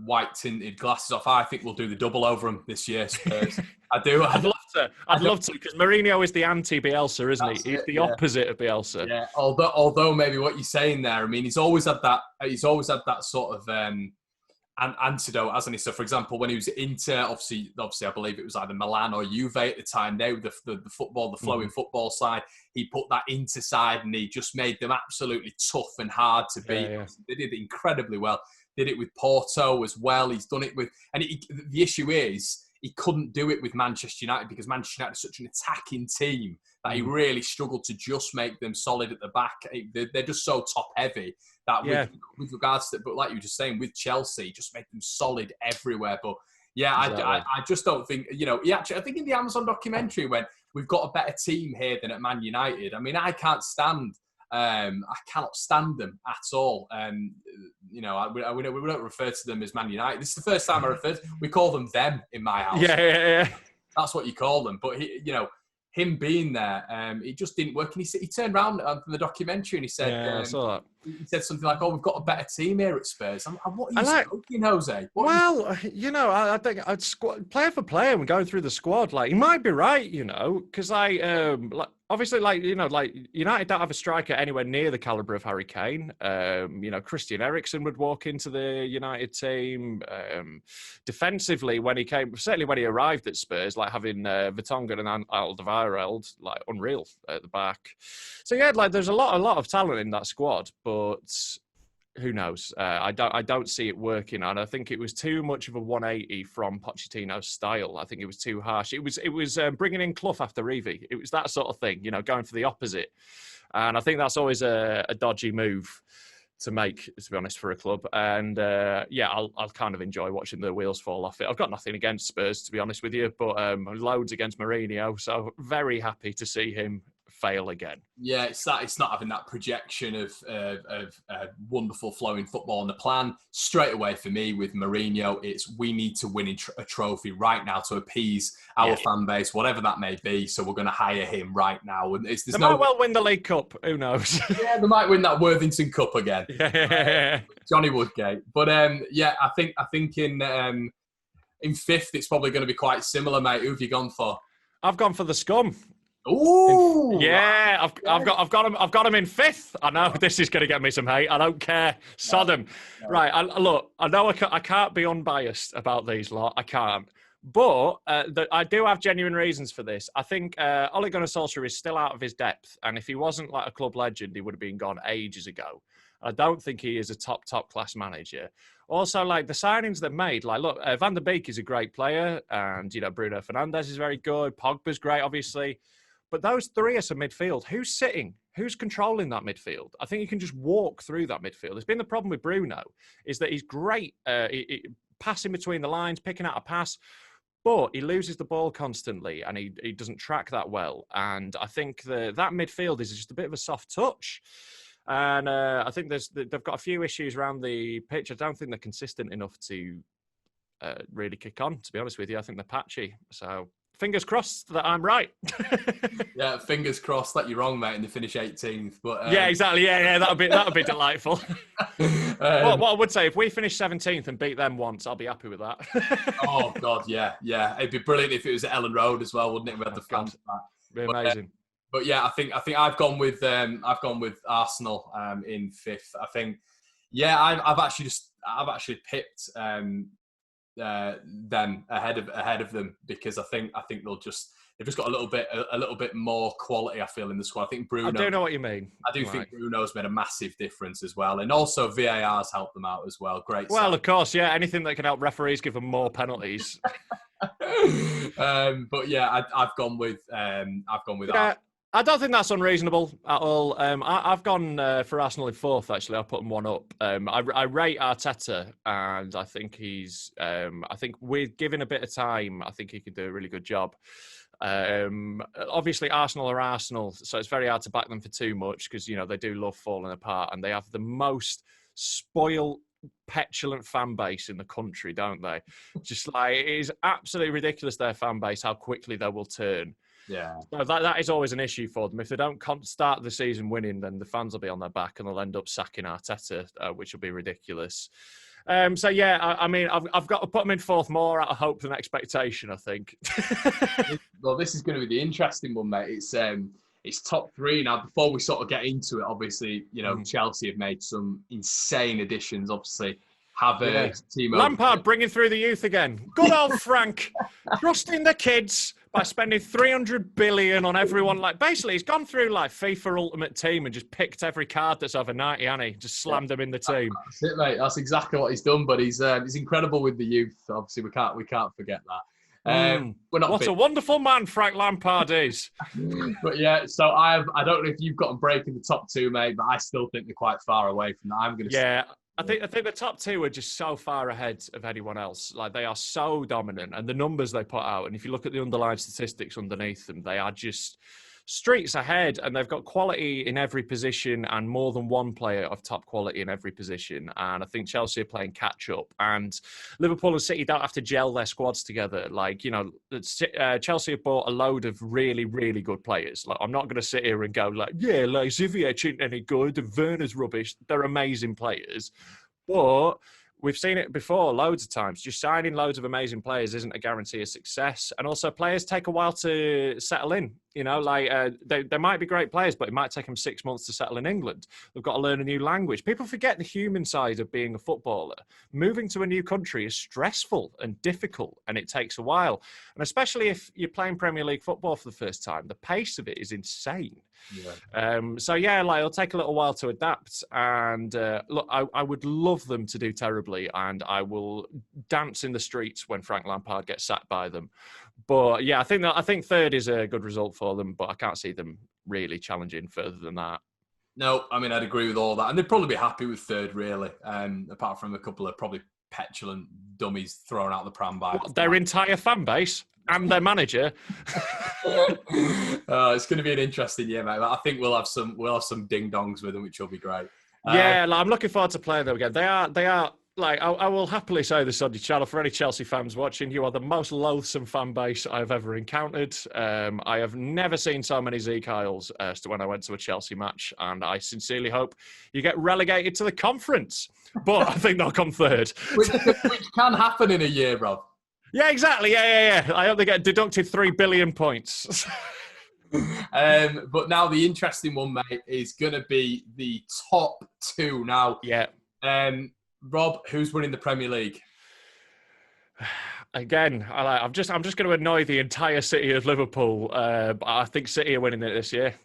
white tinted glasses off. I think we'll do the double over them this year, Spurs. I do. I'd love to, because Mourinho is the anti-Bielsa, isn't he? He's the opposite of Bielsa. Yeah. Although maybe what you're saying there, I mean, he's always had that. He's always had that sort of an antidote, hasn't he? So, for example, when he was at Inter, obviously, I believe it was either Milan or Juve at the time. They were the football, the flowing football side. He put that Inter side, and he just made them absolutely tough and hard to beat. Yeah. They did it incredibly well. Did it with Porto as well. He's done it with, and the issue is he couldn't do it with Manchester United, because Manchester United is such an attacking team that he really struggled to just make them solid at the back. They're just so top heavy that with regards to, but like you were just saying, with Chelsea, just make them solid everywhere. But yeah, exactly. I just don't think, I think in the Amazon documentary, when we've got a better team here than at Man United, I mean, I cannot stand them at all. We don't refer to them as Man United. This is the first time I refer to, we call them in my house. Yeah. That's what you call them. But him being there, it just didn't work. And he turned around from the documentary and he said, I saw that. He said something like, "Oh, we've got a better team here at Spurs." What are you smoking, Jose? I think player for player, we're going through the squad. Like, he might be right, because obviously, United don't have a striker anywhere near the caliber of Harry Kane. Christian Eriksen would walk into the United team. Defensively, when he arrived at Spurs, like having Vertonghen and Alderweireld, like unreal at the back. So yeah, like there's a lot of talent in that squad, but who knows? I don't see it working, and I think it was too much of a 180 from Pochettino's style. I think it was too harsh. It was bringing in Clough after Reeve. It was that sort of thing, going for the opposite. And I think that's always a dodgy move to make, to be honest, for a club. And I'll kind of enjoy watching the wheels fall off it. I've got nothing against Spurs, to be honest with you, but loads against Mourinho. So very happy to see him fail again. Yeah, it's not having that projection of wonderful flowing football on the plan. Straight away for me with Mourinho, it's we need to win a trophy right now to appease our fan base, whatever that may be. So we're going to hire him right now. And they might well win the League Cup. Who knows? Yeah, they might win that Worthington Cup again. Johnny Woodgate. But I think in fifth, it's probably going to be quite similar, mate. Who have you gone for? I've gone for the Scum. Ooh, yeah, I've got him in fifth. I know this is going to get me some hate. I don't care. Sodom. No. Right. I know I can't be unbiased about these lot. I can't. But I do have genuine reasons for this. I think Ole Gunnar Solskjaer is still out of his depth. And if he wasn't like a club legend, he would have been gone ages ago. I don't think he is a top class manager. Also, like the signings they've made, like look, Van der Beek is a great player, and Bruno Fernandes is very good. Pogba's great, obviously. But those three are some midfield. Who's sitting? Who's controlling that midfield? I think you can just walk through that midfield. It's been the problem with Bruno, is that he's great passing between the lines, picking out a pass, but he loses the ball constantly and he doesn't track that well. And I think that midfield is just a bit of a soft touch. And I think they've got a few issues around the pitch. I don't think they're consistent enough to really kick on, to be honest with you. I think they're patchy. So fingers crossed that I'm right. Yeah, fingers crossed that you're wrong, mate, and they finish 18th. But yeah, exactly. Yeah, that'll be delightful. What I would say, if we finish 17th and beat them once, I'll be happy with that. Oh God, yeah. It'd be brilliant if it was at Ellen Road as well, wouldn't it? We had the fans back. Be amazing. But yeah, I think I've gone with Arsenal in fifth. I think, yeah, I've actually picked them ahead of them, because I think they've just got a little bit more quality, I feel, in the squad. I think Bruno. I do know what you mean. I do think Bruno's made a massive difference as well, and also VAR's helped them out as well. Great. Well, of course, yeah. Anything that can help referees give them more penalties. But yeah, I've gone with that. I don't think that's unreasonable at all. I've gone for Arsenal in fourth, actually. I'll put them one up. I rate Arteta, and I think I think with given a bit of time, I think he could do a really good job. Obviously, Arsenal are Arsenal, so it's very hard to back them for too much because, they do love falling apart, and they have the most spoiled, petulant fan base in the country, don't they? Just like, it is absolutely ridiculous, their fan base, how quickly they will turn. Yeah, so that is always an issue for them. If they don't start the season winning, then the fans will be on their back and they'll end up sacking Arteta, which will be ridiculous. So yeah, I mean, I've got to put them in fourth more out of hope than expectation, I think. Well, this is going to be the interesting one, mate. It's top three now. Before we sort of get into it, obviously, Chelsea have made some insane additions. Obviously, Timo Lampard bringing through the youth again. Good old Frank, trusting the kids by spending 300 billion on everyone. Like, basically, he's gone through like FIFA Ultimate Team and just picked every card that's over 90, hasn't he? Just slammed them in the team. That's it, mate. That's exactly what he's done. But he's incredible with the youth. Obviously, we can't forget that. What a wonderful man Frank Lampard is. But yeah, so I don't know if you've got them breaking the top two, mate, but I still think they're quite far away from that. I'm going to say. I think the top two are just so far ahead of anyone else. Like, they are so dominant, and the numbers they put out, and if you look at the underlying statistics underneath them, they are just streets ahead, and they've got quality in every position and more than one player of top quality in every position. And I think Chelsea are playing catch up, and Liverpool and City don't have to gel their squads together. Like, Chelsea have bought a load of really, really good players. Like, I'm not going to sit here and go like Ziviec ain't any good and Werner's rubbish. They're amazing players, but we've seen it before loads of times. Just signing loads of amazing players isn't a guarantee of success. And also, players take a while to settle in. They might be great players, but it might take them 6 months to settle in England. They've got to learn a new language. People forget the human side of being a footballer. Moving to a new country is stressful and difficult, and it takes a while. And especially if you're playing Premier League football for the first time, the pace of it is insane. Yeah. It'll take a little while to adapt. And look, I would love them to do terribly, and I will dance in the streets when Frank Lampard gets sacked by them. But yeah, I think third is a good result for them, but I can't see them really challenging further than that. No, I mean, I'd agree with all that, and they'd probably be happy with third, really. Apart from a couple of probably petulant dummies thrown out the pram by their entire fan base and their manager. It's going to be an interesting year, mate. I think we'll have some ding dongs with them, which will be great. I'm looking forward to playing them again. They are. Like, I will happily say this on your channel for any Chelsea fans watching, you are the most loathsome fan base I've ever encountered. I have never seen so many Zeke Isles as to when I went to a Chelsea match, and I sincerely hope you get relegated to the conference. But I think they'll come third. Which can happen in a year, Rob. Yeah, exactly. Yeah. I hope they get deducted 3 billion points. But now the interesting one, mate, is going to be the top two. Now, Rob, who's winning the Premier League? Again, I'm just going to annoy the entire city of Liverpool. But I think City are winning it this year.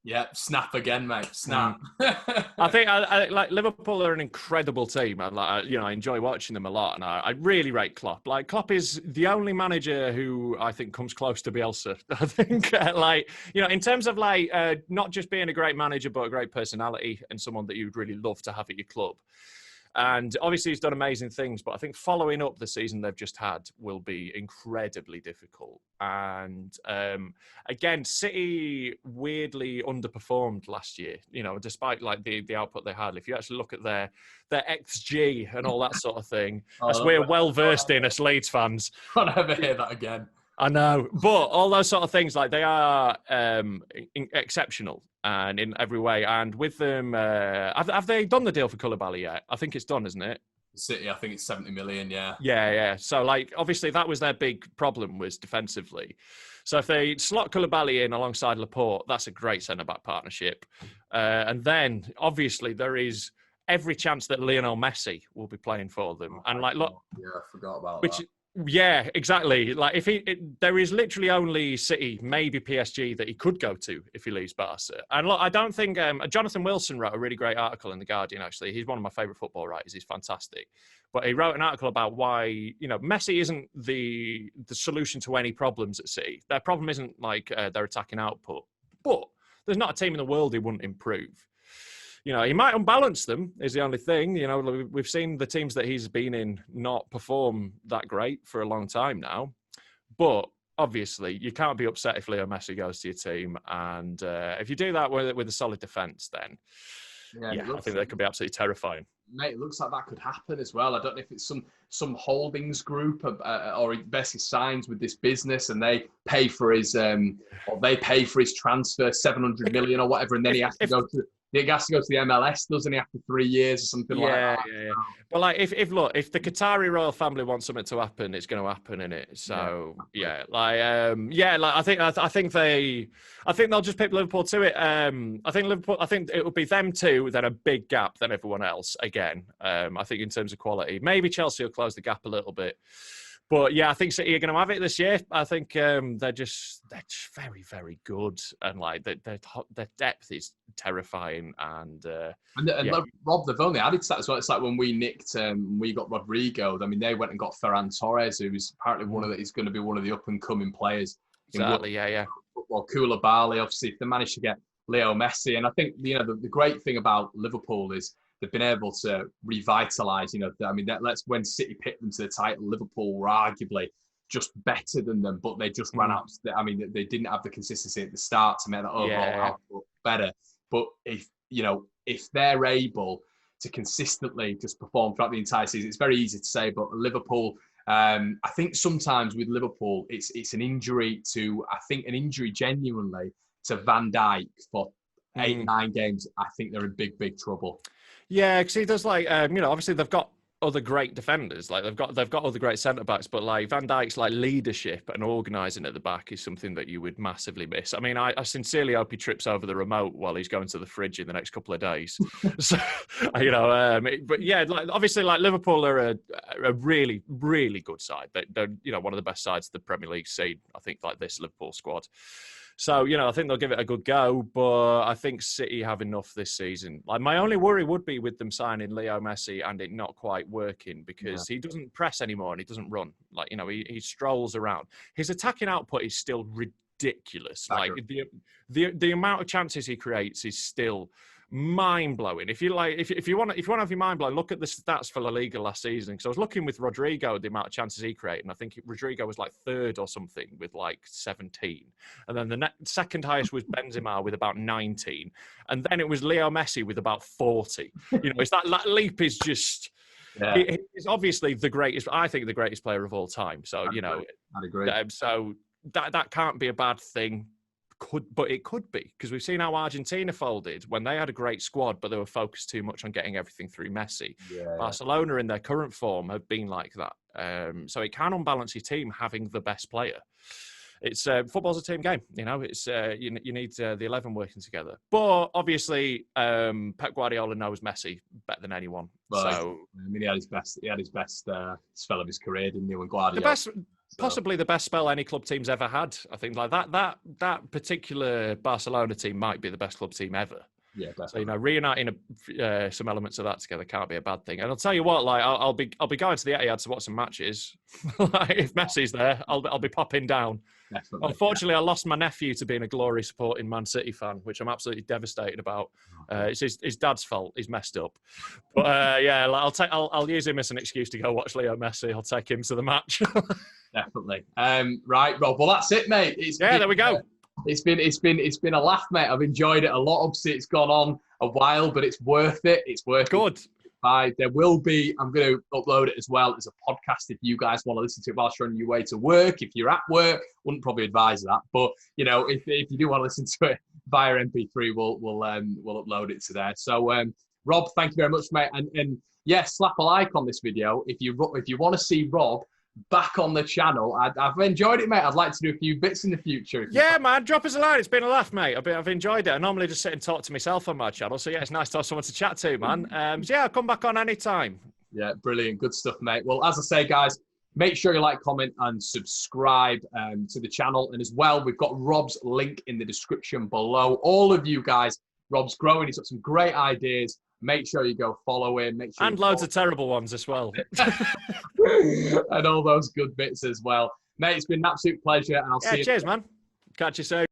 Yeah, snap again, mate. Snap. I think I like Liverpool are an incredible team. I enjoy watching them a lot, and I really rate Klopp. Like, Klopp is the only manager who I think comes close to Bielsa. I think, in terms of not just being a great manager, but a great personality and someone that you'd really love to have at your club. And obviously he's done amazing things, but I think following up the season they've just had will be incredibly difficult. And again, City weirdly underperformed last year, despite the output they had. If you actually look at their XG and all that sort of thing, as we're well versed in as Leeds fans. I'll never hear that again. I know, but all those sort of things, they are exceptional and in every way. And with them, have they done the deal for Koulibaly yet? I think it's done, isn't it? City, I think it's 70 million, yeah. Yeah. So, obviously that was their big problem, was defensively. So if they slot Koulibaly in alongside Laporte, that's a great centre-back partnership. And then, obviously, there is every chance that Lionel Messi will be playing for them. And like, look, yeah, I forgot about which, that. Yeah, exactly. Like if there is literally only City, maybe PSG that he could go to if he leaves Barca. And look, I don't think Jonathan Wilson wrote a really great article in The Guardian. Actually, he's one of my favourite football writers. He's fantastic. But he wrote an article about why Messi isn't the solution to any problems at City. Their problem isn't like their attacking output, but there's not a team in the world he wouldn't improve. He might unbalance them is the only thing. We've seen the teams that he's been in not perform that great for a long time now. But obviously, you can't be upset if Leo Messi goes to your team. And if you do that with a solid defence, then I think that could be absolutely terrifying. Mate, it looks like that could happen as well. I don't know if it's some holdings group or he basically signs with this business and they pay for his transfer, 700 million or whatever, and then he has to go to the MLS, doesn't he, after 3 years or something like that? Yeah. Well, like if the Qatari royal family wants something to happen, it's going to happen, innit? So I think they'll just pick Liverpool to it. I think it will be them two, then a big gap, then everyone else again. I think in terms of quality, maybe Chelsea will close the gap a little bit. But yeah, I think City are going to have it this year. I think they're just very, very good, and like their depth is terrifying. And Rob, they've only added to that as well. It's like when we nicked, we got Rodrigo. I mean, they went and got Ferran Torres, who's apparently he's going to be one of the up and coming players. Exactly. Well, Koulibaly, obviously, if they manage to get Leo Messi, and I think the great thing about Liverpool is they've been able to revitalise. That's when City picked them to the title. Liverpool were arguably just better than them, but they just ran out. They didn't have the consistency at the start to make that overall output better. But if they're able to consistently just perform throughout the entire season, it's very easy to say. But Liverpool, I think sometimes with Liverpool, it's an injury genuinely to Van Dijk for 8-9 games. I think they're in big, big trouble. Yeah, because he does obviously they've got other great defenders, like they've got other great centre backs, but like Van Dijk's like leadership and organising at the back is something that you would massively miss. I mean, I sincerely hope he trips over the remote while he's going to the fridge in the next couple of days. So, but yeah, obviously, Liverpool are a really, really good side. They're one of the best sides the Premier League seen. I think like this Liverpool squad. So, I think they'll give it a good go, but I think City have enough this season. Like, my only worry would be with them signing Leo Messi and it not quite working because he doesn't press anymore and he doesn't run. Like, he strolls around. His attacking output is still ridiculous. Like, the amount of chances he creates is still mind-blowing. If you want to have your mind blown, look at the stats for La Liga last season. Because I was looking with Rodrigo, the amount of chances he created, and I think Rodrigo was like third or something with like 17. And then the second highest was Benzema with about 19. And then it was Leo Messi with about 40. It's that leap is just... Yeah. He's obviously the greatest player of all time. So, I'd agree. So that can't be a bad thing. But it could be, because we've seen how Argentina folded when they had a great squad, but they were focused too much on getting everything through Messi. Yeah. Barcelona in their current form have been like that. So it can unbalance your team having the best player. It's football's a team game, It's you need the 11 working together. But obviously, Pep Guardiola knows Messi better than anyone. Well, so he had his best. He had his best spell of his career, didn't he? When Guardiola. Possibly the best spell any club team's ever had. I think like that particular Barcelona team might be the best club team ever. Yeah, definitely. So reuniting some elements of that together can't be a bad thing. And I'll tell you what, like I'll be going to the Etihad to watch some matches. If Messi's there, I'll be popping down. Definitely. Unfortunately, I lost my nephew to being a glory supporting Man City fan, which I'm absolutely devastated about. It's his dad's fault. He's messed up. But I'll use him as an excuse to go watch Leo Messi. I'll take him to the match. Definitely. Right, Rob. Well, that's it, mate. There we go. It's been a laugh, mate. I've enjoyed it a lot. Obviously, it's gone on a while, but it's worth it. It's worth Good. it. There will be, I'm going to upload it as well as a podcast if you guys want to listen to it whilst you're on your way to work. If you're at work, wouldn't probably advise that. But, if you do want to listen to it via MP3, we'll upload it to there. So, Rob, thank you very much, mate. And yeah, slap a like on this video. If you want to see Rob back on the channel. I've enjoyed it, mate. I'd like to do a few bits in the future. Yeah, man, drop us a line. It's been a laugh, mate. I've enjoyed it. I normally just sit and talk to myself on my channel. So, yeah, it's nice to have someone to chat to, man. So, yeah, I'll come back on anytime. Yeah, brilliant. Good stuff, mate. Well, as I say, guys, make sure you like, comment, and subscribe to the channel. And as well, we've got Rob's link in the description below. All of you guys, Rob's growing. He's got some great ideas. Make sure you go follow him. Make sure and loads of terrible ones as well. And all those good bits as well. Mate, it's been an absolute pleasure. And I'll see you. Cheers, man. Catch you soon.